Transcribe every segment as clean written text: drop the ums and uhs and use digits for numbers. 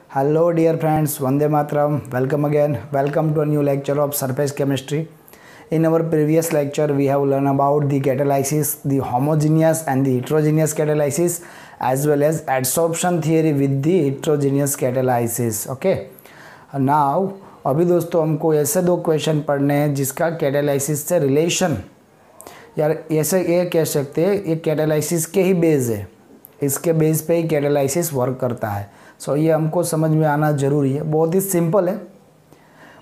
Hello dear friends, Vande Mataram, welcome again, welcome to a new lecture of surface chemistry. In our previous lecture, we have learned about the catalysis, the homogeneous and the heterogeneous catalysis as well as adsorption theory with the heterogeneous catalysis. Okay. Now, अभी दोस्तों हमको ऐसे दो question पढ़ने हैं जिसका catalysis से relation यार ऐसे ये कह सकते हैं ये कैटालाइसिस के ही बेस है, इसके बेस पे ही कैटालाइसिस वर्क करता है। सो ये हमको समझ में आना ज़रूरी है। बहुत ही सिंपल है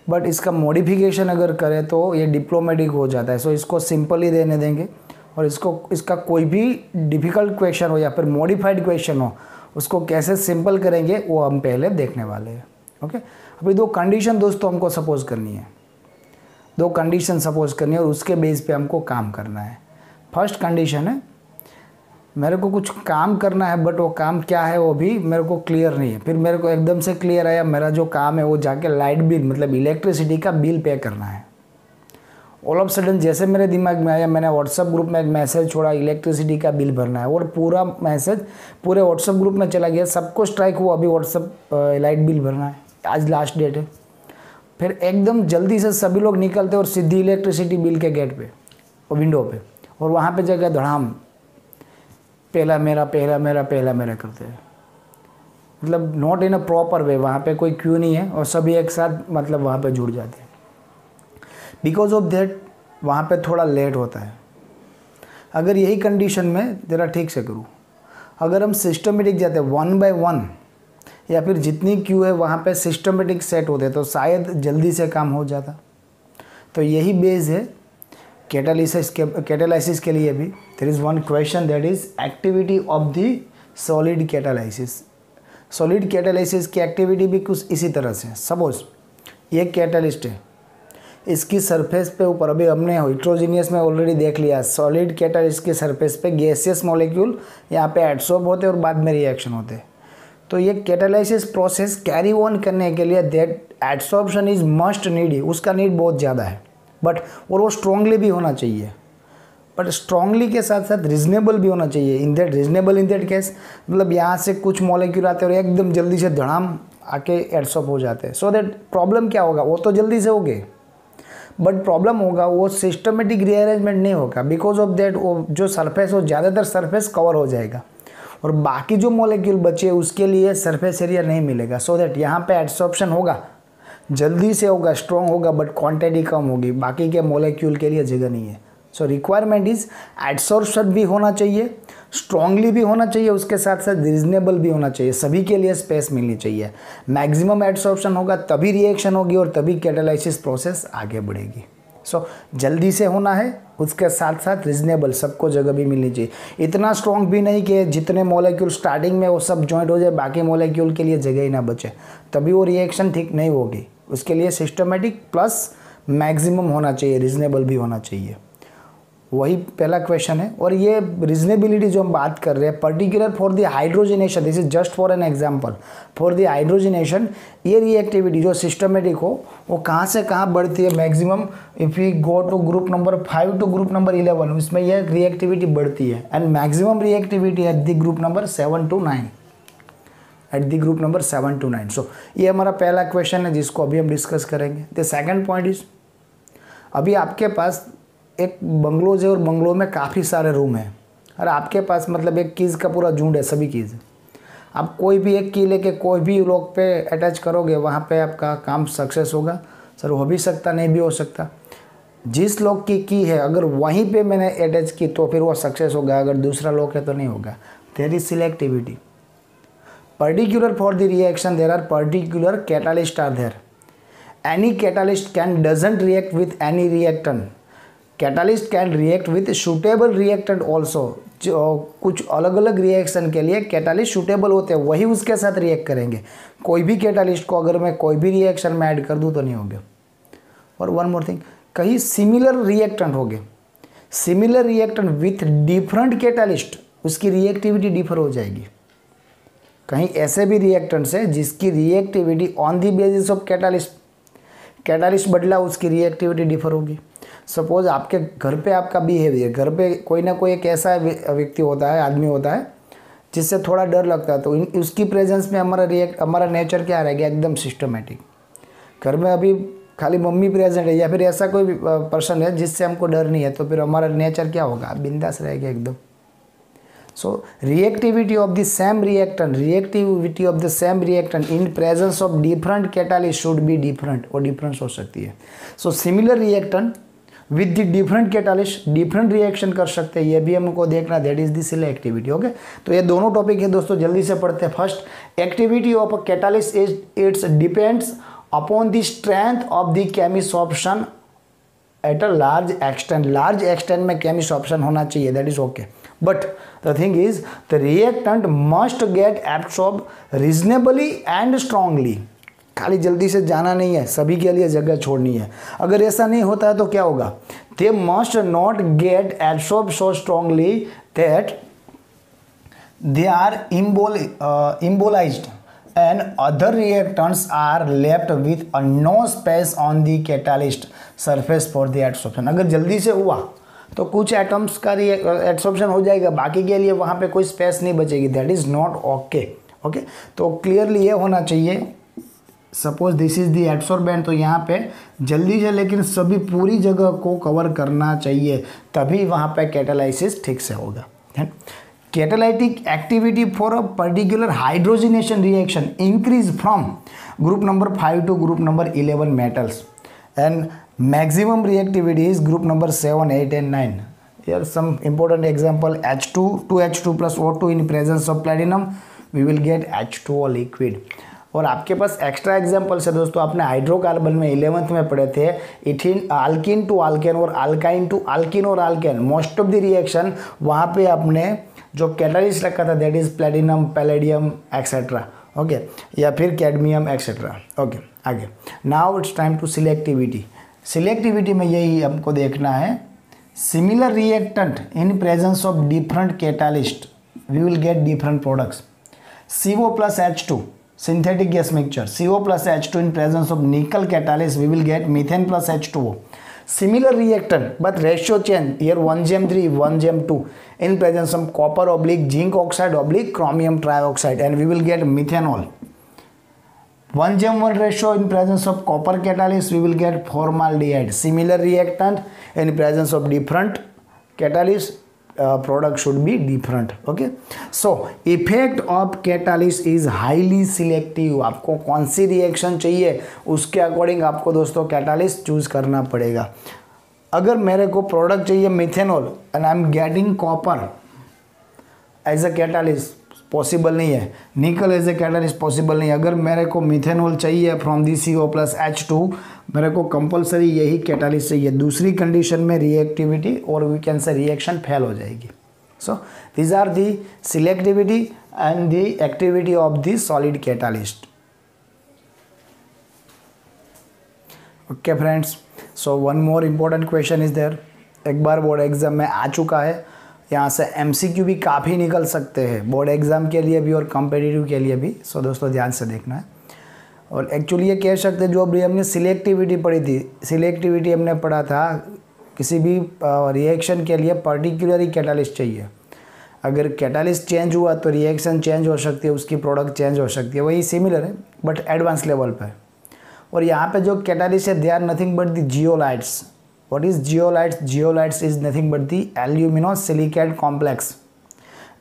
बट इसका मॉडिफिकेशन अगर करें तो ये डिप्लोमेटिक हो जाता है। सो इसको सिंपल ही देने देंगे और इसका कोई भी डिफ़िकल्ट क्वेश्चन हो या फिर मॉडिफाइड क्वेश्चन हो उसको कैसे सिंपल करेंगे वो हम पहले देखने वाले हैं। ओके, अभी दो कंडीशन दोस्तों हमको सपोज करनी है, दो कंडीशन सपोज करनी है और उसके बेस पे हमको काम करना है। फर्स्ट कंडीशन है मेरे को कुछ काम करना है बट वो काम क्या है वो भी मेरे को क्लियर नहीं है। फिर मेरे को एकदम से क्लियर आया मेरा जो काम है वो जाके लाइट बिल मतलब इलेक्ट्रिसिटी का बिल पे करना है। ऑल ऑफ सडन जैसे मेरे दिमाग में आया मैंने व्हाट्सअप ग्रुप में एक मैसेज छोड़ा इलेक्ट्रिसिटी का बिल भरना है और पूरा मैसेज पूरे व्हाट्सअप ग्रुप में चला गया, सबको स्ट्राइक हुआ अभी व्हाट्सअप लाइट बिल भरना है, आज लास्ट डेट है। फिर एकदम जल्दी से सभी लोग निकलते और सीधी इलेक्ट्रिसिटी बिल के गेट पे और विंडो पे और वहाँ पे जगह धड़ाम पहला मेरा करते हैं, मतलब not in a proper way. वहाँ पे कोई क्यों नहीं है और सभी एक साथ मतलब वहाँ पे जुड़ जाते हैं। बिकॉज ऑफ दैट वहाँ पे थोड़ा लेट होता है। अगर यही कंडीशन में ज़रा ठीक से करूँ, अगर हम सिस्टमेटिक जाते हैं 1 by 1 या फिर जितनी क्यू है वहाँ पे सिस्टमेटिक सेट होते तो शायद जल्दी से काम हो जाता। तो यही बेस है कैटालाइसिस के लिए भी। There is one question that is activity of the solid catalysis. Solid catalysis की एक्टिविटी भी कुछ इसी तरह से। सपोज ये कैटालिस्ट है, इसकी सरफेस पे ऊपर अभी हमने हेट्रोजीनियस में ऑलरेडी देख लिया, सॉलिड कैटालिस्ट की सरफेस पे गैसियस मॉलिक्यूल यहाँ पे एडसॉर्ब होते और बाद में रिएक्शन होते। तो ये कैटालाइसिस प्रोसेस कैरी ऑन करने के लिए that adsorption is must need, उसका नीड बहुत ज़्यादा है बट और वो स्ट्रांगली भी होना चाहिए, बट स्ट्रांगली के साथ साथ रीजनेबल भी होना चाहिए। इन दैट केस मतलब यहाँ से कुछ मॉलिक्यूल आते हैं और एकदम जल्दी से धड़ाम आके एडसॉर्ब हो जाते हैं। सो दैट प्रॉब्लम क्या होगा, वो तो जल्दी से हो गए बट प्रॉब्लम होगा वो सिस्टमेटिक रीअरेंजमेंट नहीं होगा। बिकॉज ऑफ दैट वो जो सरफेस वो ज़्यादातर सरफेस कवर हो जाएगा और बाकी जो मॉलिक्यूल बचे उसके लिए सरफेस एरिया नहीं मिलेगा। सो दैट यहाँ पे एडसॉर्प्शन होगा, जल्दी से होगा, स्ट्रॉन्ग होगा बट क्वांटिटी कम होगी, बाकी के मॉलिक्यूल के लिए जगह नहीं है। सो रिक्वायरमेंट इज एडसॉर्प्शन भी होना चाहिए, स्ट्रांगली भी होना चाहिए, उसके साथ साथ रीजनेबल भी होना चाहिए, सभी के लिए स्पेस मिलनी चाहिए। मैक्सिमम एडसॉर्प्शन होगा तभी रिएक्शन होगी और तभी कैटालाइसिस प्रोसेस आगे बढ़ेगी। सो जल्दी से होना है, उसके साथ साथ रीजनेबल, सबको जगह भी मिलनी चाहिए। इतना स्ट्रॉन्ग भी नहीं कि जितने मॉलिक्यूल स्टार्टिंग में वो सब जॉइंट हो जाए बाकी मॉलिक्यूल के लिए जगह ही ना बचे, तभी वो रिएक्शन ठीक नहीं होगी। उसके लिए सिस्टमेटिक प्लस मैक्सिमम होना चाहिए, रीजनेबल भी होना चाहिए। वही पहला क्वेश्चन है। और ये रीजनेबिलिटी जो हम बात कर रहे हैं particular for the hydrogenation, this is just for an example, for the hydrogenation ये रिएक्टिविटी जो सिस्टमेटिक हो वो कहाँ से कहाँ बढ़ती है। Maximum if we go to group number 5 to group number 11 उसमें यह रिएक्टिविटी बढ़ती है and maximum reactivity at the group number 7 to 9, at the group number 7 to 9। So ये हमारा पहला क्वेश्चन है जिसको अभी हम डिस्कस करेंगे। द सेकेंड पॉइंट इज अभी आपके पास एक बंगलोज है और बंगलो में काफ़ी सारे रूम हैं और आपके पास मतलब एक कीज़ का पूरा झुंड है, सभी कीज़। आप कोई भी एक की लेके कोई भी लोग पे अटैच करोगे वहाँ पे आपका काम सक्सेस होगा। सर हो भी सकता नहीं भी हो सकता। जिस लोग की है अगर वहीं पे मैंने अटैच की तो फिर वो सक्सेस होगा, अगर दूसरा लोग है तो नहीं होगा। There is selectivity particular for the reaction, there are particular catalyst are there. Any catalyst can doesn't react with any reactant, catalyst can react with suitable reactant also. जो कुछ अलग अलग रिएक्शन के लिए कैटालिस्ट सूटेबल होते हैं वही उसके साथ रिएक्ट करेंगे। कोई भी कैटालिस्ट को अगर मैं कोई भी रिएक्शन में ऐड कर दूँ तो नहीं होगा। और वन मोर थिंग, कहीं सिमिलर रिएक्टेंट हो गए, similar reactant with different catalyst, उसकी रिएक्टिविटी डिफर हो जाएगी। कहीं ऐसे भी रिएक्टेंट्स है जिसकी reactivity on the basis of catalyst बदला उसकी रिएक्टिविटी डिफर होगी। सपोज आपके घर पे आपका बिहेवियर, घर पे कोई ना कोई एक ऐसा व्यक्ति होता है, आदमी होता है जिससे थोड़ा डर लगता है, तो उसकी प्रेजेंस में हमारा नेचर क्या रहेगा, एकदम सिस्टमेटिक। घर में अभी खाली मम्मी प्रेजेंट है या फिर ऐसा कोई पर्सन है जिससे हमको डर नहीं है, तो फिर हमारा नेचर क्या होगा, बिंदास रहेगा एकदम। So reactivity of the same reactant in presence of different catalyst should be different, और difference हो सकती है। So similar reactant with the different catalyst different reaction कर सकते हैं, ये भी हमको देखना, that is the selectivity। Okay, तो ये दोनों टॉपिक है दोस्तों, जल्दी से पढ़ते हैं। First, activity of a catalyst is it's depends upon the strength of the chemisorption at a large extent में केमिसॉर्प्शन होना चाहिए, that is okay. But the thing is, the reactant must get absorbed reasonably and strongly। खाली जल्दी से जाना नहीं है, सभी के लिए जगह छोड़नी है। अगर ऐसा नहीं होता है तो क्या होगा, they must not get absorbed so strongly that they are embolized and other reactants are left with no space on the catalyst surface for the absorption। अगर जल्दी से हुआ तो कुछ एटम्स का एब्सॉर्प्शन हो जाएगा, बाकी के लिए वहाँ पे कोई स्पेस नहीं बचेगी, that is not okay. Okay, तो क्लियरली ये होना चाहिए, suppose this is the absorbent, तो यहाँ पे जल्दी से लेकिन सभी पूरी जगह को कवर करना चाहिए, तभी वहाँ पे कैटालाइसिस ठीक से होगा। Catalytic activity for a particular hydrogenation reaction increase from group number 5 to group number 11 metals and maximum reactivity is group number 7, 8 and 9। Here some important example, H2, 2H2 plus O2 in presence of platinum we will get H2O liquid। और आपके पास extra examples है दोस्तों, आपने hydrocarbon में 11th में पढ़े थे, ethyne alkene to alkane और अल्काइन टू अल्किन और alkane, most of the reaction वहाँ पे आपने जो कैटालिस्ट रखा था that is platinum, palladium etcetera. Okay, या फिर कैडमियम एक्सेट्रा। ओके, आगे now it's time to selectivity में यही हमको देखना है, similar reactant in presence of different catalyst we will get different products. CO plus H2 synthetic gas mixture, CO plus H2 in presence of nickel catalyst we will get methane plus H2O। Similar reactant but ratio change, here 1gm3 1gm2 in presence of copper oblique zinc oxide oblique chromium trioxide and we will get methanol। 1gm1 ratio in presence of copper catalyst we will get formaldehyde। Similar reactant in presence of different catalyst product should be different। okay, so effect of catalyst is highly selective। आपको कौन सी reaction चाहिए उसके according आपको दोस्तों catalyst choose करना पड़ेगा। अगर मेरे को प्रोडक्ट चाहिए methanol and I am getting copper as a catalyst, possible नहीं है। निकल एज ए कैटालिस्ट पॉसिबल नहीं है। अगर मेरे को मिथेनॉल चाहिए from the CO plus H2, मेरे को कंपलसरी यही कैटालिस्ट चाहिए। दूसरी कंडीशन में रिएक्टिविटी और we can say reaction fail हो जाएगी। So these are the selectivity and the activity of the solid catalyst. Okay friends, so one more important question is there, एक बार बोर्ड एग्जाम में आ चुका है, यहाँ से MCQ भी काफ़ी निकल सकते हैं बोर्ड एग्ज़ाम के लिए भी और कॉम्पिटिटिव के लिए भी। सो दोस्तों ध्यान से देखना है। और एक्चुअली ये कह सकते हैं जो अभी हमने सिलेक्टिविटी पढ़ी थी, सिलेक्टिविटी हमने पढ़ा था किसी भी रिएक्शन के लिए पर्टिकुलरली कैटालिस्ट चाहिए। अगर कैटालिस्ट चेंज हुआ तो रिएक्शन चेंज हो सकती है, उसकी प्रोडक्ट चेंज हो सकती है, वही सिमिलर है बट एडवांस लेवल पर। और यहाँ पे जो कैटालिस्ट है they are nothing but the zeolites. What is zeolites? Zeolites is nothing but the aluminosilicate complex,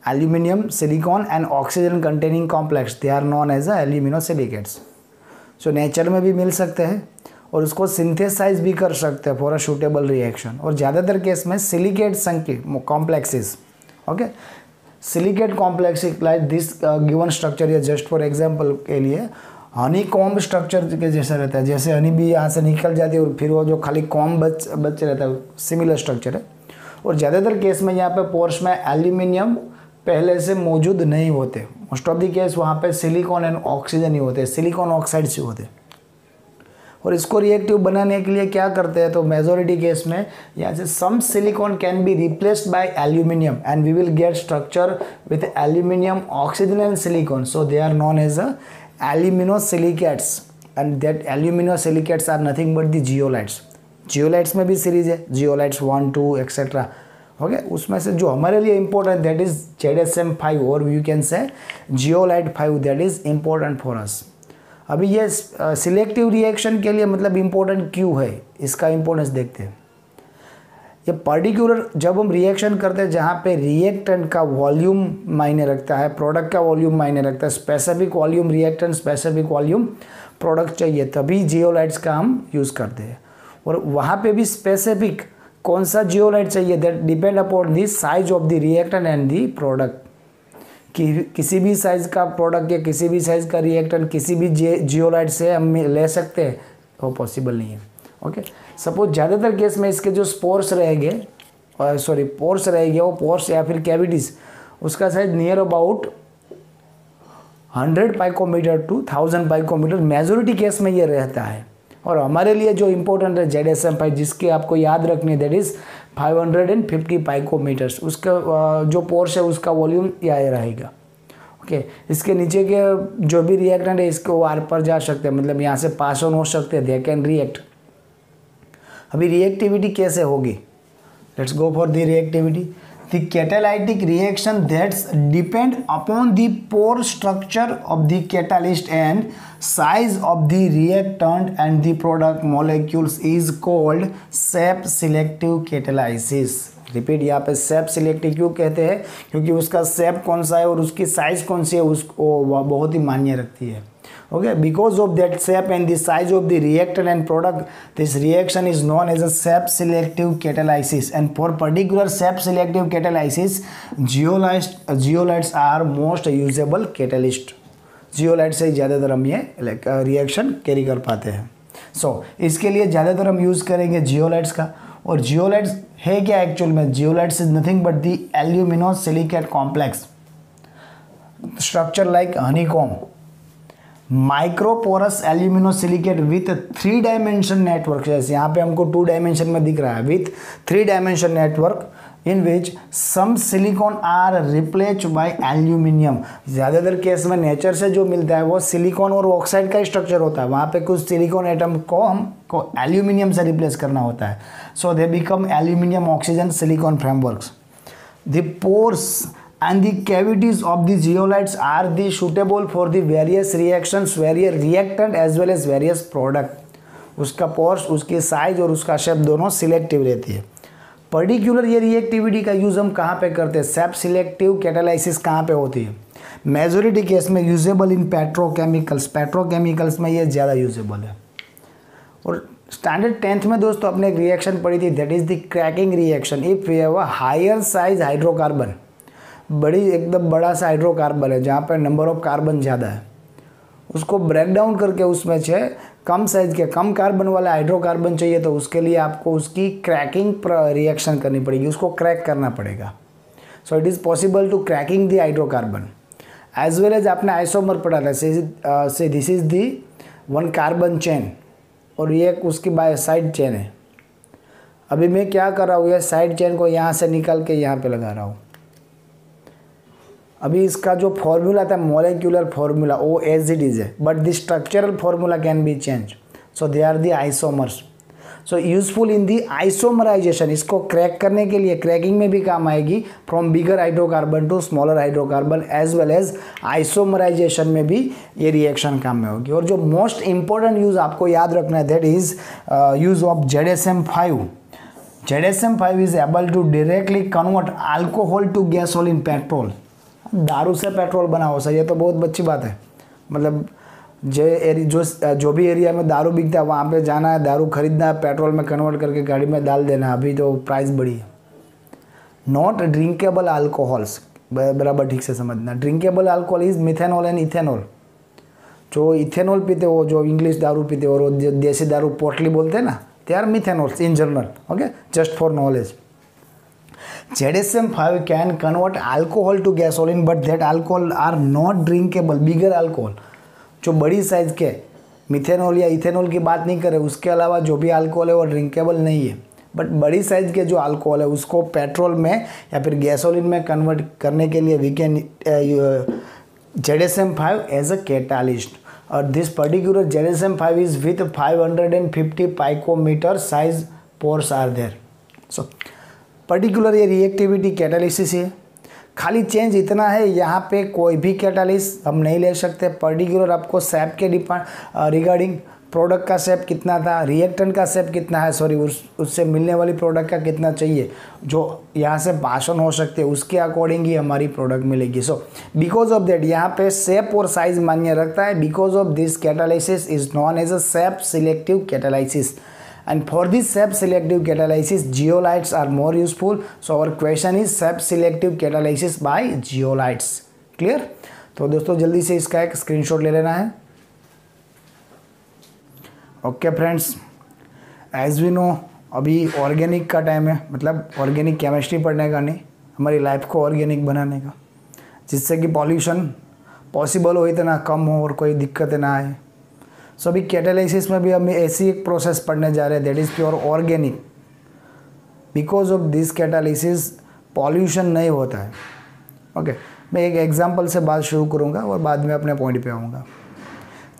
aluminium, silicon and oxygen containing complex, they are known as aluminosilicates। so nature में भी मिल सकते हैं और उसको सिंथेसाइज भी कर सकते हैं फॉर अ सूटेबल रिएक्शन। और ज़्यादातर केस में silicate complexes. Okay, silicate complex like this given structure या जस्ट फॉर एग्जांपल के लिए हनी कॉम्ब स्ट्रक्चर के जैसा रहता है, जैसे हनी भी यहाँ से निकल जाती है और फिर वो जो खाली कॉम्ब बच रहता है, सिमिलर स्ट्रक्चर है। और ज़्यादातर केस में यहाँ पे पोर्स में एल्यूमिनियम पहले से मौजूद नहीं होते, मोस्ट ऑफ द केस वहाँ पे सिलिकॉन एंड ऑक्सीजन ही होते, सिलिकॉन ऑक्साइड्स ही होते। और इसको रिएक्टिव बनाने के लिए क्या करते हैं, तो मेजॉरिटी केस में यहाँ से some silicon can be replaced by aluminium and we will get structure with aluminium oxygen and silicon. So they are known as a aluminosilicates and that aluminosilicates are nothing but the zeolites। zeolites में भी series है, zeolites 1, 2 etcetera. Okay उसमें से जो हमारे लिए important that is ZSM5 और you can से zeolite 5 that is important for us. अभी ये सिलेक्टिव रिएक्शन के लिए मतलब इम्पोर्टेंट क्यों है, इसका इम्पोर्टेंस देखते हैं। ये पर्टिकुलर जब हम रिएक्शन करते हैं जहाँ पे रिएक्टेंट का वॉल्यूम मायने रखता है, प्रोडक्ट का वॉल्यूम मायने रखता है, specific volume reactant specific volume product चाहिए, तभी जियोलाइट्स का हम यूज़ करते हैं। और वहाँ पे भी स्पेसिफिक कौन सा जियोलाइट चाहिए that depend upon the size of the reactant and the product. कि किसी भी साइज़ का प्रोडक्ट या किसी भी साइज़ का रिएक्टेंट किसी भी जियोलाइट से हम ले सकते हैं, वो पॉसिबल नहीं है। ओके सपोज ज़्यादातर केस में इसके जो स्पोर्स रहेंगे पोर्स रहेंगे, वो पोर्स या फिर कैविटीज़ उसका size near about 100 picometre to 1000 picometre majority case में ये रहता है। और हमारे लिए जो इम्पोर्टेंट है ZSM5 जिसके आपको याद रखनी है दैट इज़ 550 पाइकोमीटर्स, उसका जो पोर्स है उसका वॉल्यूम यह रहेगा। ओके इसके नीचे के जो भी रिएक्टेंट है इसको आर पर जा सकते हैं, मतलब यहाँ से पास ऑन हो सकते हैं, दे कैन रिएक्ट। अभी रिएक्टिविटी कैसे होगी, let's go for the reactivity. The catalytic reaction that's depend upon the pore structure of the catalyst and size of the reactant and the product molecules is called shape selective catalysis. Repeat, यहाँ पे सेप selective क्यों कहते हैं, क्योंकि उसका सेप कौन सा है और उसकी साइज कौन सी है उसको बहुत ही मान्य रखती है। Okay, because of that shape and the size of the reactant and product, this reaction is known as a sap selective catalysis. And for particular sap selective catalysis, zeolites are most usable catalyst. Zeolite से ज़्यादातर हम ये reaction carry कर पाते हैं। इसके लिए ज़्यादातर हम यूज़ करेंगे जियोलाइट्स का। और जियोलाइट्स है क्या एक्चुअल में? Zeolites is nothing but the alumino silicate complex structure like honeycomb, microporous aluminosilicate with 3 dimension network. जैसे यहाँ पे हमको 2 डायमेंशन में दिख रहा है, with 3 dimension network in which some silicon are replaced by aluminium. ज़्यादातर केस में नेचर से जो मिलता है वो सिलिकॉन और ऑक्साइड का स्ट्रक्चर होता है, वहाँ पे कुछ सिलिकॉन एटम को हमको एल्यूमिनियम से रिप्लेस करना होता है। So they become aluminium oxygen silicon frameworks. The pores and the cavities of the zeolites are the suitable for the various reactions, various reactant as well as various product। उसका pores, उसकी size और उसका shape दोनों selective रहती है। Particular ये reactivity का use हम कहाँ पे करते हैं, सेप सिलेक्टिव कैटालाइसिस कहाँ पे होती है? मेजोरिटी केस में यूजेबल इन पेट्रोकेमिकल्स, पेट्रोकेमिकल्स में ये ज़्यादा यूजेबल है। और स्टैंडर्ड 10th में दोस्तों अपने एक रिएक्शन पढ़ी थी that is the cracking reaction. If we have a higher size hydrocarbon, बड़ी एकदम बड़ा सा हाइड्रोकार्बन है जहाँ पर नंबर ऑफ कार्बन ज़्यादा है, उसको ब्रेक डाउन करके उसमें से कम साइज के कम कार्बन वाला हाइड्रोकार्बन चाहिए, तो उसके लिए आपको उसकी क्रैकिंग रिएक्शन करनी पड़ेगी, उसको क्रैक करना पड़ेगा। So it is possible to cracking the hydrocarbon as well as आपने आइसोमर पढ़ा था, say this is the 1 carbon chain और ये उसकी बाय साइड चेन है। अभी मैं क्या कर रहा हूँ, ये साइड चेन को यहाँ से निकाल के यहाँ पे लगा रहा हूँ। अभी इसका जो फॉर्मूला था मॉलिक्यूलर फॉर्मूला वो एज इट इज़ है, but the structural formula can be change. So they are the isomers. So useful in the isomerisation, इसको क्रैक करने के लिए क्रैकिंग में भी काम आएगी, from bigger hydrocarbon to smaller hydrocarbon as well as isomerisation में भी ये रिएक्शन काम में होगी। और जो मोस्ट इंपॉर्टेंट यूज़ आपको याद रखना है that is use of ZSM5। ZSM5 is able to directly convert alcohol to gasoline in petrol. दारू से पेट्रोल बनाओ सर, ये तो बहुत अच्छी बात है। मतलब जो भी एरिया में दारू बिकता है वहाँ पे जाना है, दारू खरीदना है, पेट्रोल में कन्वर्ट करके गाड़ी में डाल देना है। अभी तो प्राइस बढ़ी है। नॉट ड्रिंकेबल अल्कोहल्स, बराबर ठीक से समझना। Drinkable alcohol is methanol and ethanol. जो इथेनॉल पीते हो, जो इंग्लिश दारू पीते हो और जो देसी दारू पोटली बोलते हैं ना, they are methanols in general. Okay, just for knowledge. ZSM5 can convert alcohol to gasoline, but that alcohol are not drinkable. Bigger alcohol, जो बड़ी साइज के मिथेनॉल या इथेनॉल की बात नहीं करें, उसके अलावा जो भी अल्कोहल है वो ड्रिंकेबल नहीं है। बट बड़ी साइज के जो अल्कोहल है उसको पेट्रोल में या फिर गैसोलीन में कन्वर्ट करने के लिए we can ZSM5 as a catalyst. और this particular ZSM5 is with 550 picometre size pores are there. So particular ये रिएक्टिविटी कैटालिसिस है। खाली चेंज इतना है, यहाँ पे कोई भी कैटालिस्ट हम नहीं ले सकते। पर्टिकुलर आपको सेप के रिगार्डिंग प्रोडक्ट का सेप कितना था, रिएक्टेंट का सेप कितना है, सॉरी उससे मिलने वाली प्रोडक्ट का कितना चाहिए, जो यहाँ से भाषण हो सकते हैं उसके अकॉर्डिंग ही हमारी प्रोडक्ट मिलेगी। सो बिकॉज ऑफ दैट यहाँ पे सेप और साइज मान्य रखता है। Because of this catalysis is known as a shape selective catalysis, and for this sap selective catalysis zeolites are more useful. So our question is sap selective catalysis by zeolites. Clear? तो दोस्तों जल्दी से इसका एक screenshot ले लेना है। Okay friends, as we know अभी ऑर्गेनिक का टाइम है, मतलब ऑर्गेनिक केमिस्ट्री पढ़ने का नहीं, हमारी लाइफ को ऑर्गेनिक बनाने का, जिससे कि पॉल्यूशन पॉसिबल हो इतना कम हो और कोई दिक्कतें ना आए। सो अभी कैटालिसिस में भी हम ऐसी एक प्रोसेस पढ़ने जा रहे हैं that is pure organic. Because of this catalysis pollution नहीं होता है। ओके, मैं एक एग्जांपल से बात शुरू करूंगा और बाद में अपने पॉइंट पे आऊँगा।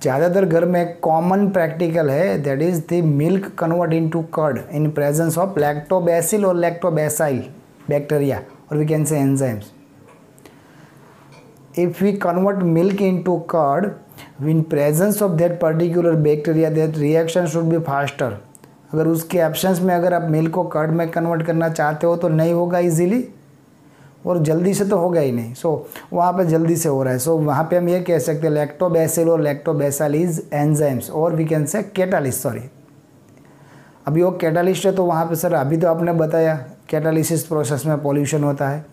ज़्यादातर घर में एक कॉमन प्रैक्टिकल है that is the milk convert into curd in presence of lactobacilli और lactobacilli bacteria or we can say enzymes. If we convert milk into curd, in presence of that particular bacteria, that reaction should be faster. अगर उसके absence में अगर आप milk को curd में convert करना चाहते हो तो नहीं होगा इजीली, और जल्दी से तो होगा ही नहीं। सो वहाँ पे जल्दी से हो रहा है। सो वहाँ पे हम ये कह सकते हैं लैक्टोबैसिल और लैक्टोबैसाइल एंजाइम्स और we can say catalyst. Sorry, अभी वो कैटालिस्ट है तो वहाँ पे सर अभी तो आपने बताया कैटालिसिस प्रोसेस में पॉल्यूशन होता है,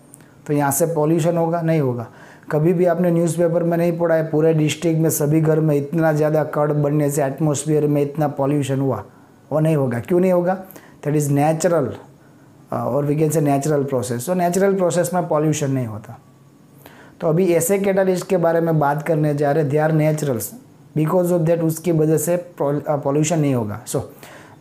तो यहाँ से पॉल्यूशन होगा नहीं होगा। कभी भी आपने न्यूज़पेपर में नहीं पढ़ा है पूरे डिस्ट्रिक्ट में सभी घर में इतना ज़्यादा कर्ड बनने से एटमॉस्फेयर में इतना पॉल्यूशन हुआ, वो नहीं होगा। क्यों नहीं होगा? दैट इज़ नेचुरल और we can say natural process. तो नेचुरल प्रोसेस में पॉल्यूशन नहीं होता। तो अभी ऐसे कैटालिस्ट के बारे में बात करने जा रहे, they are naturals, because of that उसकी वजह से पॉल्यूशन नहीं होगा। So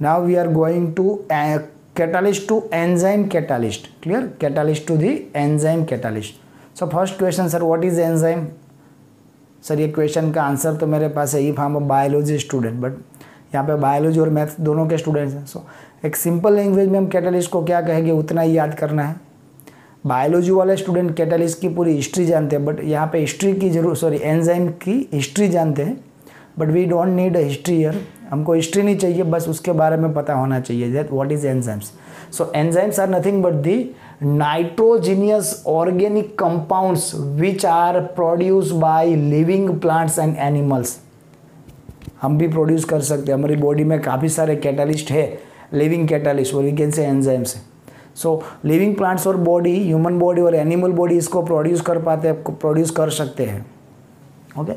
now we are going to catalyst to enzyme catalyst. Clear? Catalyst to the enzyme catalyst. So first question sir, what is enzyme? Sir ये question का answer तो मेरे पास है, if I am a biology student, but यहाँ पे biology और math दोनों के स्टूडेंट्स हैं। सो एक सिंपल लैंग्वेज में हम कैटालिस्ट को क्या कहेंगे उतना ही याद करना है। बायोलॉजी वाले स्टूडेंट कैटालिस्ट की पूरी हिस्ट्री जानते हैं, बट यहाँ पे हिस्ट्री की जरूर, सॉरी एंजाइम की हिस्ट्री जानते हैं, but we don't need a history here. हमको हिस्ट्री नहीं चाहिए, बस उसके बारे में पता होना चाहिए that what is enzymes. So enzymes are nothing but the nitrogenous organic compounds which are produced by living plants and animals। हम भी प्रोड्यूस कर सकते हैं, हमारी बॉडी में काफ़ी सारे कैटालिस्ट है, लिविंग कैटालिस्ट और वी कैन से एंजाइम्स है। सो लिविंग प्लांट्स और बॉडी, ह्यूमन बॉडी और एनिमल बॉडी इसको प्रोड्यूस कर पाते हैं, प्रोड्यूस कर सकते हैं। Okay,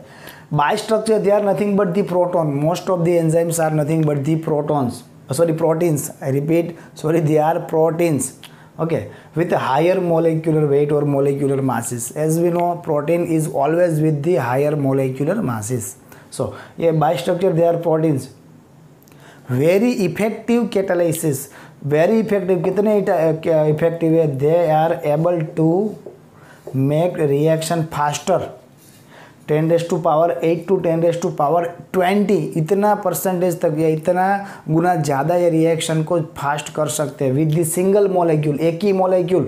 by structure they are nothing but the proton. Most of the enzymes are nothing but the protons, sorry proteins, I repeat, sorry they are proteins. Okay, with a higher molecular weight or molecular masses. As we know, protein is always with the higher molecular masses. So ये by structure they are proteins. Very effective catalysis, very effective। कितने effective है? They are able to make reaction faster, 10⁻8 to 10⁻20 इतना percentage तक या इतना गुना ज़्यादा ये reaction को फास्ट कर सकते हैं विद द सिंगल मॉलिक्यूल। एक ही मॉलिक्यूल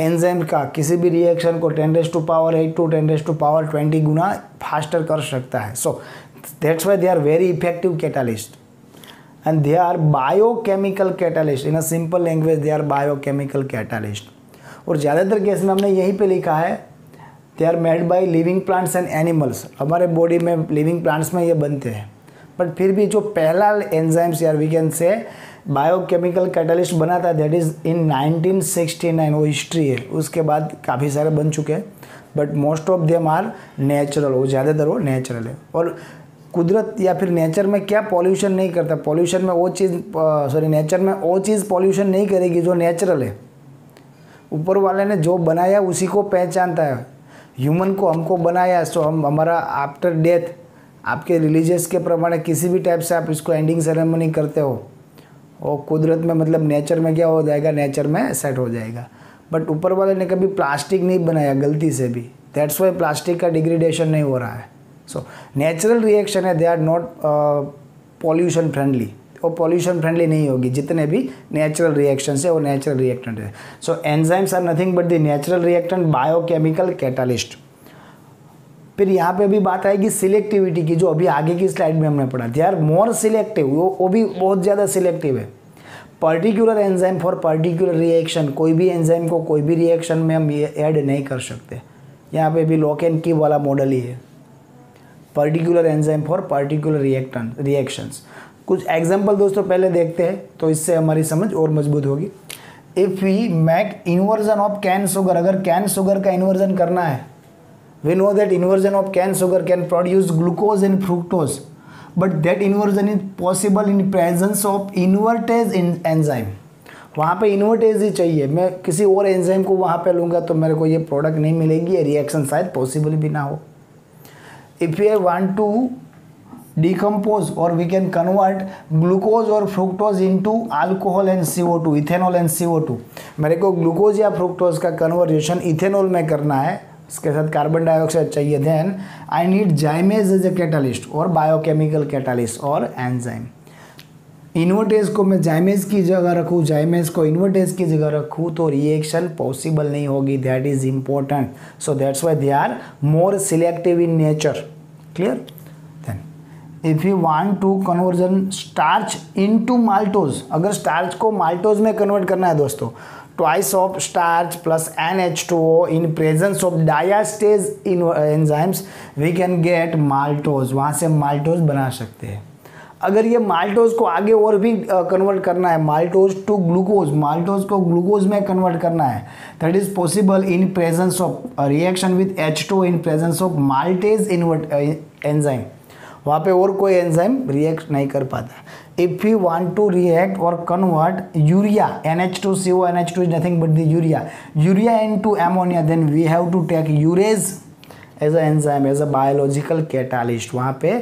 एंजाइम का किसी भी रिएक्शन को 10⁻8 to 10⁻20 गुना फास्टर कर सकता है। So that's why they are very effective catalyst and they are biochemical catalyst. In a simple language they are biochemical catalyst. और ज़्यादातर केस में हमने यहीं पे लिखा है they are made by living plants and animals. हमारे बॉडी में लिविंग प्लांट्स में ये बनते हैं, बट फिर भी जो पहला एंजाइम्स यार we can say biochemical catalyst बना था दैट इज़ इन 1969, वो हिस्ट्री है। उसके बाद काफ़ी सारे बन चुके हैं, but most of them are natural, वो ज़्यादातर वो नेचुरल है। और कुदरत या फिर नेचर में क्या पॉल्यूशन नहीं करता? पॉल्यूशन में वो चीज़, सॉरी नेचर में वो चीज़ पॉल्यूशन नहीं करेगी जो नेचुरल है। ऊपर वाले ने जो बनाया उसी को पहचानता है। ह्यूमन को हमको बनाया, सो हम हमारा आफ्टर डेथ आपके रिलीजियस के प्रमाण किसी भी टाइप से आप इसको एंडिंग सेरेमनी करते हो, और कुदरत में मतलब नेचर में क्या हो जाएगा, नेचर में सेट हो जाएगा। बट ऊपर वाले ने कभी प्लास्टिक नहीं बनाया गलती से भी, दैट्स वाई प्लास्टिक का डिग्रेडेशन नहीं हो रहा है। सो नेचुरल रिएक्शन है, they are not pollution friendly, और पॉल्यूशन फ्रेंडली नहीं होगी, जितने भी नेचुरल रिएक्शन है वो नेचुरल रिएक्टेंट है। So enzymes are nothing but the natural reactant biochemical catalyst. फिर यहाँ पे भी बात आएगी सिलेक्टिविटी की, जो अभी आगे की स्लाइड में हमने पढ़ा, दे आर मोर सिलेक्टिव, वो भी बहुत ज़्यादा सिलेक्टिव है। Particular enzyme for particular reaction, कोई भी एंजाइम को कोई भी रिएक्शन में हम ये ऐड नहीं कर सकते। यहाँ पे भी लॉक एंड की वाला मॉडल ही है, particular enzyme for particular reactions. कुछ एग्जांपल दोस्तों पहले देखते हैं, तो इससे हमारी समझ और मजबूत होगी। If we make inversion of cane sugar, अगर कैन शुगर का इन्वर्जन करना है, we know that inversion of cane sugar can produce glucose and fructose, but that inversion is possible in presence of invertase enzyme. वहाँ पे invertase ही चाहिए, मैं किसी और एंजाइम को वहाँ पे लूँगा तो मेरे को ये प्रोडक्ट नहीं मिलेगी, ये रिएक्शन शायद पॉसिबल भी ना हो। If we want to decompose और वी कैन कन्वर्ट ग्लूकोज और fructose into alcohol and CO2, ethanol and CO2, मेरे को ग्लूकोज या फ्रुक्टोज का कन्वर्जेशन इथेनॉल में करना है, इसके साथ कार्बन डाइऑक्साइड चाहिए, then I need zymase as a catalyst और बायोकेमिकल कैटालिस्ट और एंजाइम। इन्वर्टेज को मैं जाइमेज की जगह रखूँ, जाइमेज को इन्वर्टेज की जगह रखूँ तो रिएक्शन पॉसिबल नहीं होगी, that is important. So that's why they are more selective in nature, clear. Then if you want to conversion starch into maltose, अगर स्टार्च को माल्टोज में कन्वर्ट करना है दोस्तों, twice of starch plus NH2O in presence of diastase enzymes we can get maltose, वहाँ से maltose बना सकते हैं। अगर ये माल्टोज को आगे और भी कन्वर्ट करना है, माल्टोज टू ग्लूकोज, माल्टोज को ग्लूकोज में कन्वर्ट करना है, that is possible in presence of reaction with H2 in presence of maltase enzyme, वहाँ पे और कोई एंजाइम रिएक्ट नहीं कर पाता। If you want to react or convert urea NH2CO, NH2 is nothing but the urea into ammonia, then we have to take urease as a enzyme, as a biological catalyst. वहाँ पे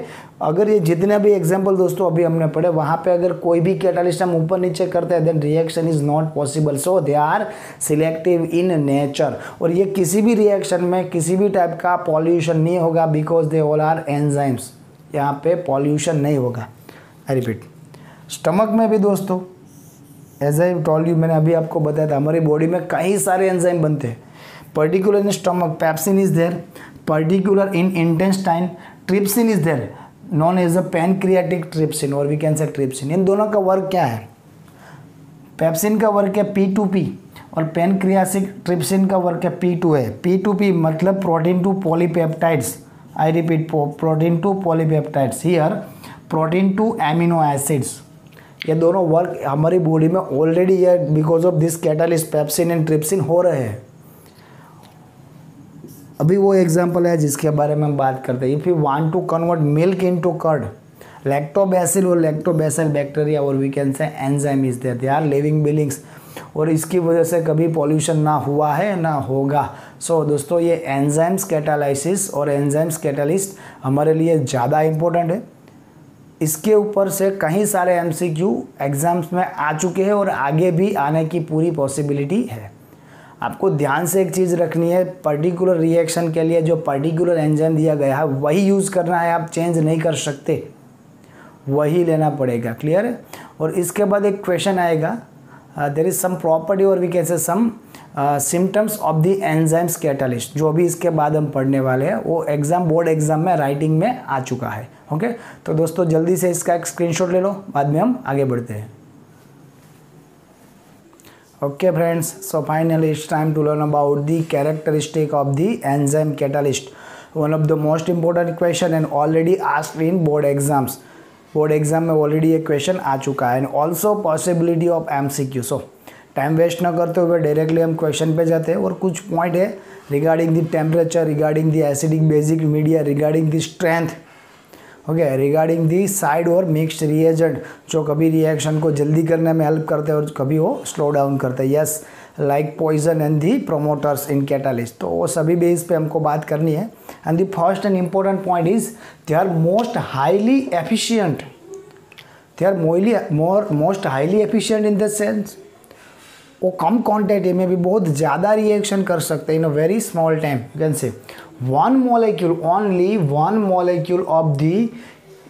अगर ये जितने भी example दोस्तों अभी हमने पढ़े, वहाँ पे अगर कोई भी कैटालिस्ट हम ऊपर नीचे करते हैं, then reaction is not possible. So they are selective in nature, और ये किसी भी रिएक्शन में किसी भी टाइप का पॉल्यूशन नहीं होगा, because they all are enzymes, यहाँ पे पॉल्यूशन नहीं होगा। आई रिपीट, स्टमक में भी दोस्तों एज आई टोल्ड यू, मैंने अभी आपको बताया था, हमारी बॉडी में कई सारे एंजाइम बनते हैं। Particular in stomach pepsin is there, particular in intestine trypsin is there, known as a pancreatic trypsin और वी कैन से ट्रिप्सिन। इन दोनों का वर्क क्या है? पेप्सिन का वर्क है P2P और पैनक्रियाटिक ट्रिप्सिन का वर्क है P2 है। P2P मतलब protein to polypeptides, I repeat, protein to polypeptides, here protein to amino acids. ये दोनों वर्क हमारी बॉडी में ऑलरेडी है, because of this catalyst pepsin and trypsin हो रहे हैं। अभी वो एग्जांपल है जिसके बारे में हम बात करते हैं। If you want to convert milk into curd, lactobacilli or lactobacilli bacteria or we can say enzyme is there, they are living beings, और इसकी वजह से कभी पॉल्यूशन ना हुआ है ना होगा। सो दोस्तों ये एंजाइम्स कैटालाइसिस और एंजाइम्स कैटालिस्ट हमारे लिए ज़्यादा इम्पोर्टेंट है। इसके ऊपर से कई सारे MCQ एग्जाम्स में आ चुके हैं और आगे भी आने की पूरी पॉसिबिलिटी है। आपको ध्यान से एक चीज़ रखनी है, पर्टिकुलर रिएक्शन के लिए जो पर्टिकुलर एंजाइम दिया गया है वही यूज़ करना है, आप चेंज नहीं कर सकते, वही लेना पड़ेगा, क्लियर है। और इसके बाद एक क्वेश्चन आएगा, देयर इज सम प्रॉपर्टी और we can say some symptoms of the enzymes catalyst, जो भी इसके बाद हम पढ़ने वाले हैं वो एग्जाम, बोर्ड एग्जाम में राइटिंग में आ चुका है। ओके, तो दोस्तों जल्दी से इसका एक स्क्रीनशॉट ले लो, बाद में हम आगे बढ़ते हैं। Okay friends, so finally it's time to learn about the characteristic of the enzyme catalyst, one of the most important question and already asked in board exams. Board exam में ऑलरेडी ये question आ चुका है, and also possibility of MCQ। So time waste ना करते हुए directly हम question पे जाते हैं, और कुछ पॉइंट है regarding the temperature, regarding the acidic basic media, regarding the strength, okay, regarding the side और मिक्स्ड रिएजेंट, जो कभी रिएक्शन को जल्दी करने में हेल्प करते हैं और कभी वो स्लो डाउन करते हैं, yes, like poison and the promoters in catalyst. तो वो सभी बेस पे हमको बात करनी है। And the first and important point is they are most highly efficient, they are most highly efficient in the sense वो कम क्वांटिटी में भी बहुत ज़्यादा रिएक्शन कर सकते हैं in a very small time. You can say one molecule, only one molecule of the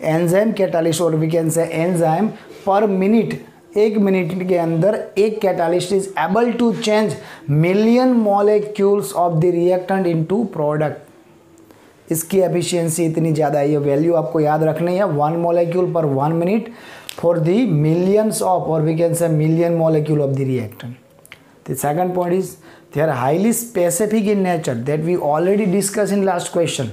enzyme catalyst or we can say enzyme पर मिनट, 1 मिनट के अंदर एक catalyst is able to change million molecules of the reactant into product. इसकी efficiency इतनी ज़्यादा है, ये value आपको याद रखनी है, 1 मॉलिक्यूल पर 1 minute for the millions of, or we can say million molecule of the reactant. The second point is they are highly specific in nature, that we already discuss in last question.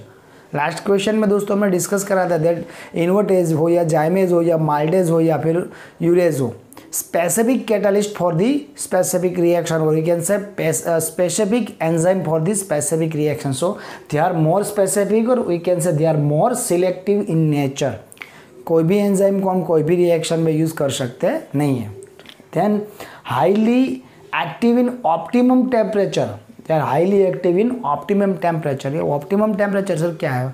Last question में दोस्तों हमने discuss करा था that invertase हो या जाइमेज हो या maltase हो या फिर यूरेज हो, specific catalyst for the specific reaction, or we can say specific enzyme for the specific reaction. So they are more specific or we can say they are more selective in nature. कोई भी enzyme को हम कोई भी reaction में use कर सकते नहीं है। Then highly active in optimum temperature, they are highly active in optimum temperature. ये ऑप्टिमम टेम्परेचर सर क्या है?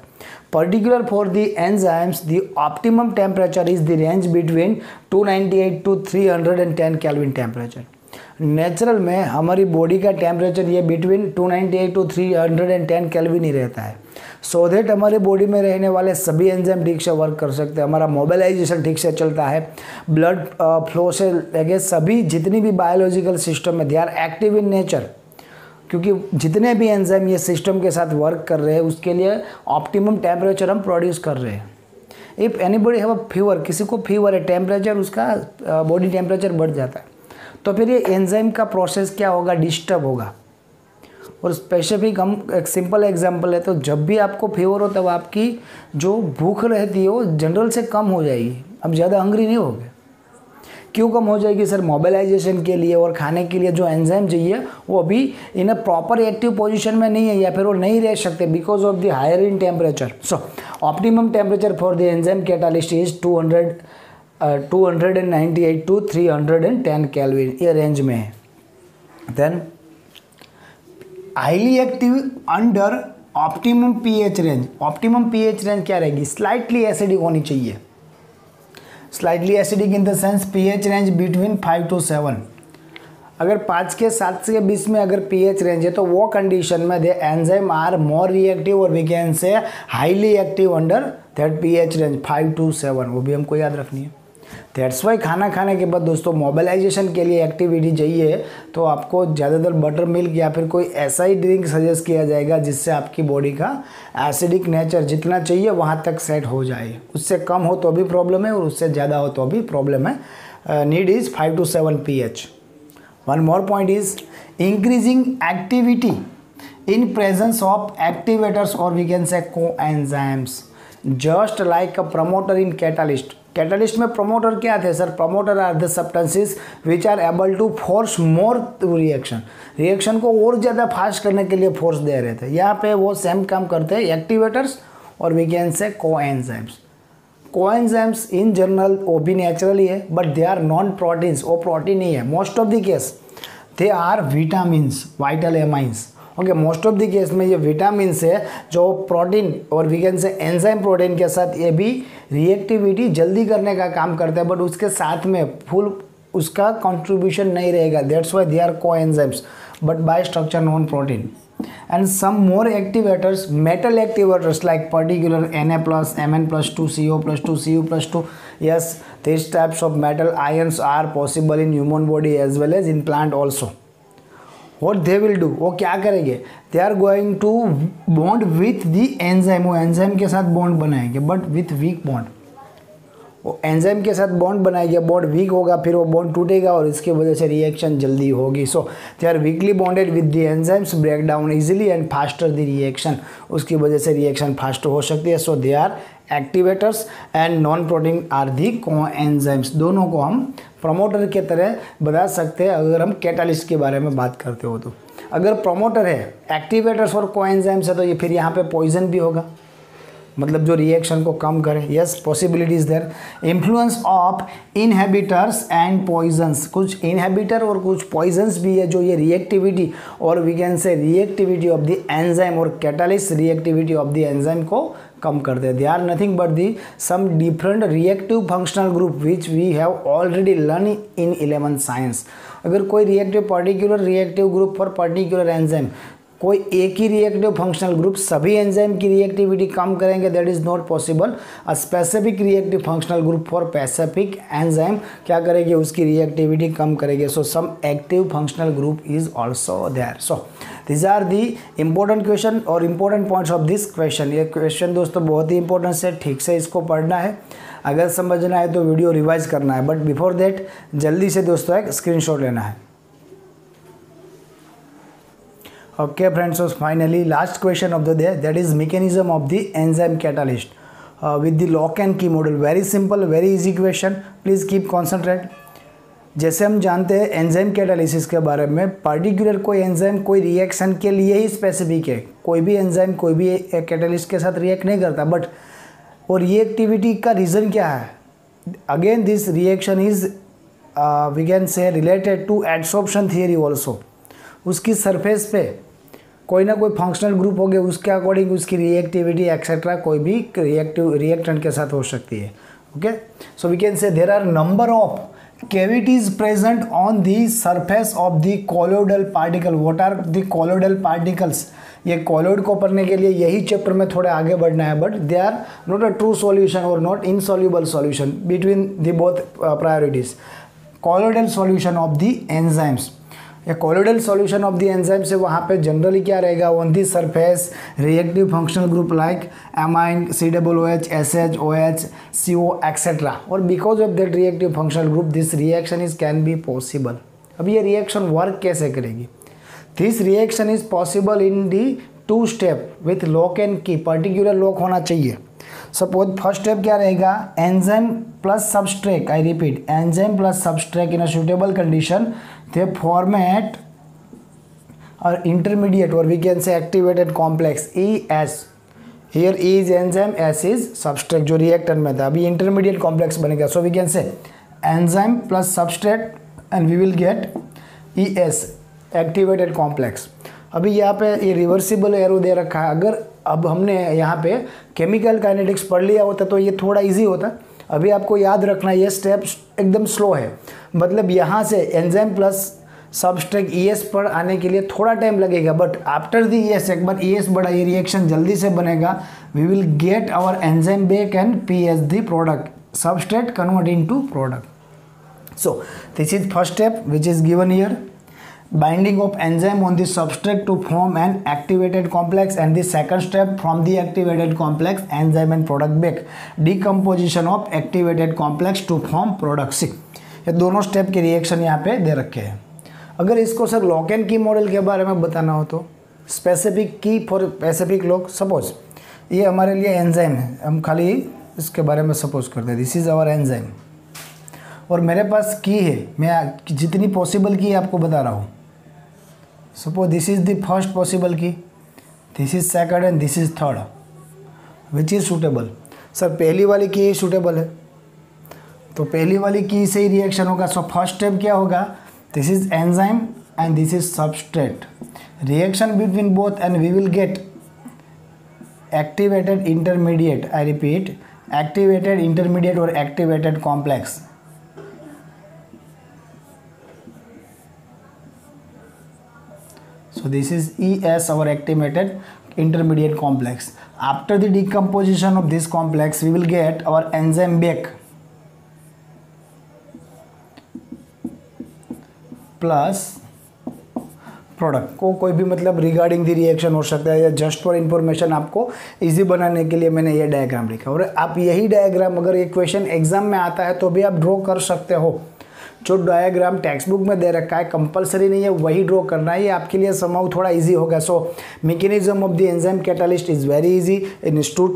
Particular for the enzymes the optimum temperature is the range between 298 to 310 kelvin temperature. Natural में हमारी body का temperature ये between 298 to 310 kelvin ही रहता है, so that हमारी बॉडी में रहने वाले सभी एंजाइम ठीक से वर्क कर सकते हैं, हमारा मोबिलाइजेशन ठीक से चलता है, ब्लड फ्लो से लेके सभी जितनी भी बायोलॉजिकल सिस्टम में they are active in nature, क्योंकि जितने भी एंजाइम ये सिस्टम के साथ वर्क कर रहे हैं उसके लिए ऑप्टिमम टेम्परेचर हम प्रोड्यूस कर रहे हैं। If anybody have a fever, किसी को फीवर है, टेम्परेचर उसका बॉडी टेम्परेचर बढ़ जाता है, तो फिर ये एंजाइम का प्रोसेस क्या होगा? डिस्टर्ब होगा। और स्पेसिफिक हम एक सिंपल एग्जांपल है, तो जब भी आपको फीवर हो तब आपकी जो भूख रहती है वो जनरल से कम हो जाएगी, अब ज़्यादा हंग्री नहीं होगे। क्यों कम हो जाएगी सर? मोबिलाइजेशन के लिए और खाने के लिए जो एंजाइम चाहिए वो अभी in a proper active position में नहीं है, या फिर वो नहीं रह सकते because of the higher in temperature. So optimum temperature for the enzyme catalyst is 298 to 310 kelvin, ये रेंज में है। Then highly active under optimum pH range. Optimum pH range क्या रहेगी? स्लाइटली एसिडिक होनी चाहिए। Slightly acidic in the sense pH range between 5 to 7। अगर 5 के 7 के बीच में अगर पीएच रेंज है तो वो कंडीशन में they enzyme are more reactive और we can say highly active under that pH range 5 to 7, वो भी हमको याद रखनी है। दैट्स वाई खाना खाने के बाद दोस्तों मोबिलाइजेशन के लिए एक्टिविटी चाहिए तो आपको ज़्यादातर बटर मिल्क या फिर कोई ऐसा ही ड्रिंक सजेस्ट किया जाएगा जिससे आपकी बॉडी का एसिडिक नेचर जितना चाहिए वहाँ तक सेट हो जाए। उससे कम हो तो भी प्रॉब्लम है और उससे ज़्यादा हो तो भी प्रॉब्लम है। Need is 5 to 7 pH। One more point is increasing activity in presence of activators और we can say coenzymes, just like a promoter in catalyst. Catalyst में प्रमोटर क्या थे sir? Promoter are the substances which are able to force more reaction, reaction को और ज़्यादा fast करने के लिए फोर्स दे रहे थे। यहाँ पे वो सेम काम करते हैं एक्टिवेटर्स और we can say coenzymes. Coenzymes in general वो भी नेचुरली है but they are non proteins, वो प्रोटीन नहीं है। Most of the case they are vitamins, vital amines. Okay, most of the case में ये विटामिन है जो प्रोटीन और we can say enzyme protein के साथ ये भी रिएक्टिविटी जल्दी करने का काम करता है बट उसके साथ में फुल उसका कंट्रीब्यूशन नहीं रहेगा। That's why they are coenzymes but by structure non protein. And some more activators, metal activators like particular Na+, Mn+2, CO+2, Cu+2, yes, these types of metal ions are possible in human body as well as in plant also. What they will do, वो क्या करेंगे? They are going to bond with the enzyme, वो enzyme के साथ bond बनाएंगे but with weak bond. वो enzyme के साथ बॉन्ड बनाएंगे, बॉन्ड वीक होगा, फिर वो बॉन्ड टूटेगा और इसकी वजह से रिएक्शन जल्दी होगी। So they are weakly bonded with the enzymes, break down easily and faster the reaction, उसकी वजह से रिएक्शन फास्ट हो सकती है। So they are activators and non protein are the coenzymes. दोनों को हम प्रमोटर के तरह बता सकते हैं अगर हम कैटालिस्ट के बारे में बात करते हो तो। अगर प्रमोटर है, एक्टिवेटर्स और कोएंजाइम्स है तो ये फिर यहाँ पे पॉइजन भी होगा, मतलब जो रिएक्शन को कम करे। Yes, possibilities there. Influence of inhibitors and poisons, कुछ इनहेबिटर और कुछ पॉइजन्स भी है जो ये रिएक्टिविटी और we can say reactivity of the enzyme or catalyst reactivity of the enzyme को कम करते हैं। They are nothing but the some different reactive functional group which we have already learn in 11th science. अगर कोई reactive particular reactive group for particular enzyme, कोई एक ही reactive functional group सभी enzyme की रिएक्टिविटी कम करेंगे, that is not possible. A specific reactive functional group for specific enzyme क्या करेगी, उसकी रिएक्टिविटी कम करेगी। So some active functional group is also there. So this are the important question और important points of this question. ये question दोस्तों बहुत ही इंपॉर्टेंट है, ठीक से इसको पढ़ना है, अगर समझना है तो वीडियो रिवाइज करना है, बट बिफोर दैट जल्दी से दोस्तों एक स्क्रीनशॉट लेना है। Okay friends, so finally last question of the day, that is mechanism of the enzyme catalyst with the lock and key model. Very simple, very easy question, please keep concentrate। जैसे हम जानते हैं enzyme catalysis के बारे में, particular कोई enzyme कोई reaction के लिए ही स्पेसिफिक है, कोई भी एंजाइम कोई भी कैटालिस्ट के साथ रिएक्ट नहीं करता, बट वो रिएक्टिविटी का रीज़न क्या है। Again this reaction is we can say related to adsorption theory also. उसकी सरफेस पे कोई ना कोई फंक्शनल ग्रुप हो गया, उसके अकॉर्डिंग उसकी रिएक्टिविटी एक्सेट्रा कोई भी रिएक्टेंट के साथ हो सकती है। Okay, so we can say there are number of cavities present on the surface of the colloidal particle। what are the colloidal particles? ये colloid को पढ़ने के लिए यही चैप्टर में थोड़े आगे बढ़ना है, but they are not a true solution और not insoluble solution between the both priorities. colloidal solution of the enzymes, ये colloidal solution of the enzyme से वहाँ पे जनरली क्या रहेगा, on the surface reactive functional group like amine, COOH, SH, OH, CO etcetera, और because of that reactive functional group this reaction is can be possible. अब ये reaction work कैसे करेगी, this reaction is possible in the 2 step with lock and की। Particular lock होना चाहिए। Suppose first step क्या रहेगा, enzyme plus substrate, I repeat, enzyme plus substrate in a suitable condition they format or intermediate or we can say activated complex ES। here E is enzyme, S is substrate जो reactant में था, अभी intermediate complex बनेगा। so we can say enzyme plus substrate and we will get ES activated complex। अभी यहाँ पे ये reversible arrow दे रखा है, अगर अब हमने यहाँ पे केमिकल काइनेटिक्स पढ़ लिया होता तो ये थोड़ा इजी होता। अभी आपको याद रखना ये स्टेप एकदम स्लो है, मतलब यहाँ से एंजाइम प्लस सबस्ट्रेट ES पर आने के लिए थोड़ा टाइम लगेगा, बट आफ्टर दी ES एक बार ES बढ़ा ये रिएक्शन जल्दी से बनेगा। We will get our enzyme back and PS the product, substrate convert into product. So this is first step which is given here, binding of enzyme on the substrate to form an activated complex, and the second step from the activated complex enzyme and product back, decomposition of activated complex to form product C। ये दोनों step के reaction यहाँ पे दे रखे हैं। अगर इसको sir lock and की मॉडल के बारे में बताना हो तो स्पेसिफिक की फॉर स्पेसिफिक लॉक, सपोज ये हमारे लिए एंजाइम है, हम खाली इसके बारे में सपोज करते हैं दिस इज़ आवर एंजाइम, और मेरे पास की है, मैं जितनी पॉसिबल की आपको बता रहा हूँ। Suppose this is the first possible की, this is second and this is third, which is suitable. Sir पहली वाली की सूटेबल है, तो पहली वाली की से ही रिएक्शन होगा। सो फर्स्ट स्टेप क्या होगा, this is enzyme and this is substrate, reaction between both and we will get activated intermediate, I repeat activated intermediate और activated complex. So this is ES, our activated intermediate complex. After the decomposition of this complex, we will get our enzyme back plus product को कोई भी मतलब regarding the reaction हो सकता है, या just for information आपको इजी बनाने के लिए मैंने ये डायग्राम लिखा। और आप यही डायग्राम अगर ये क्वेश्चन एग्जाम में आता है तो भी आप ड्रॉ कर सकते हो। जो डायग्राम टेक्स्ट बुक में दे रखा है कंपलसरी नहीं है वही ड्रॉ करना है, ये आपके लिए समाउ थोड़ा इजी होगा। So mechanism of the enzyme catalyst is very easy in two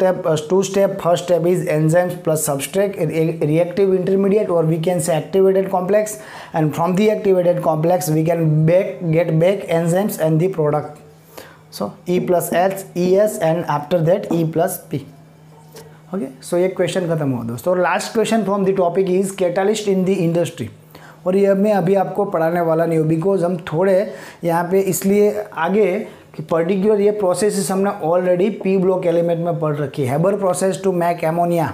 step. First step is enzymes plus substrate reactive intermediate और we can say activated complex, and from the activated complex we can get back enzymes and the product. So E plus H ES and after that E plus P। Okay, so ये question खत्म हुआ दोस्तों। और last question from the topic is catalyst in the industry, और ये मैं अभी आपको पढ़ाने वाला नहीं हूँ बिकॉज हम थोड़े यहाँ पे इसलिए आगे कि पर्टिकुलर ये प्रोसेस हमने ऑलरेडी P ब्लॉक एलिमेंट में पढ़ रखी है। Haber process to make ammonia,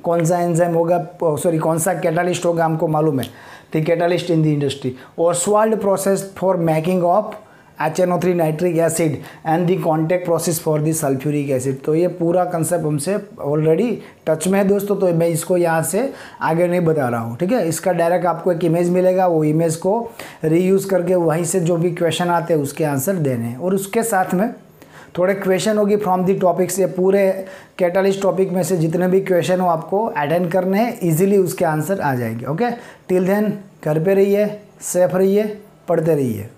कौन सा एंजाइम होगा, सॉरी कौन सा कैटालिस्ट होगा हमको मालूम है, the catalyst in the industry. Oswald process for making of HNO3 nitric acid and the contact process for the sulphuric acid. तो ये पूरा कंसेप्ट हमसे ऑलरेडी टच में है दोस्तों, तो मैं इसको यहाँ से आगे नहीं बता रहा हूँ, ठीक है। इसका डायरेक्ट आपको एक इमेज मिलेगा, वो इमेज को रीयूज़ करके वहीं से जो भी क्वेश्चन आते हैं उसके आंसर देने हैं, और उसके साथ में थोड़े क्वेश्चन होगी फ्रॉम दी टॉपिक से। पूरे कैटालिस्ट टॉपिक में से जितने भी क्वेश्चन हो आपको अटेंड करने हैं, इजीली उसके आंसर आ जाएंगे। ओके, टिल देन घर पे रहिए, सेफ रहिए, पढ़ते रहिए।